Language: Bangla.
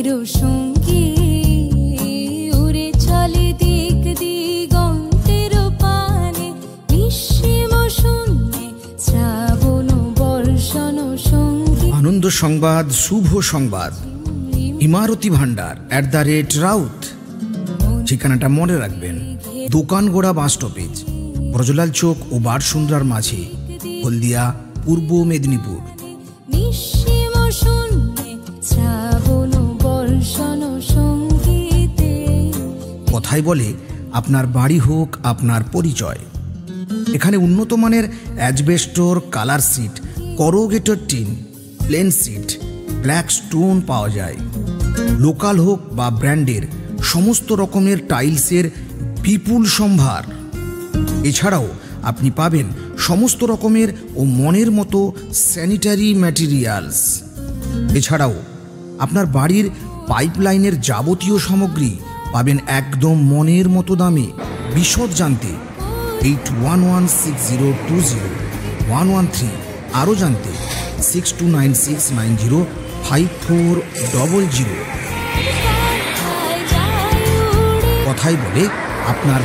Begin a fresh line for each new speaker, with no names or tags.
প্রাণেরও সঙ্গী উড়ে চলে দিক দিগন্তের পানে নিঃসীম শূন্যে শ্রাবণ বর্ষণ সঙ্গী।
আনন্দ সংবাদ, শুভ সংবাদ, ইমারতি ভান্ডার @রাউত। ঠিকানাটা মনে রাখবেন, দোকানগোড়া বাস স্টপেজ, ব্রজলাল চোক ও বারসুন্দ্রার মাঝে, হলদিয়া, পূর্ব মেদিনীপুর।
নিঃসীম শূন্যে শ্রাবণ বর্ষণ সঙ্গীতে।
কথাই বলে আপনার বাড়ি হোক আপনার পরিচয়। এখানে উন্নত মানের asbestos, colour sheet, corrugated tin, plain sheet, black stone পাওয়া যায়। লোকাল হোক বা ব্র্যান্ডের সমস্ত রকমের টাইলসের বিপুল সম্ভার। এছাড়াও আপনি পাবেন সমস্ত রকমের ও মনের মতো স্যানিটারি ম্যাটেরিয়ালস। এছাড়াও আপনার বাড়ির পাইপলাইনের যাবতীয় সামগ্রী পাবেন একদম মনের মতো দামে। বিশদ জানতে 8116020113, আরও জানতে 6296905400। কথাই বলে আপনার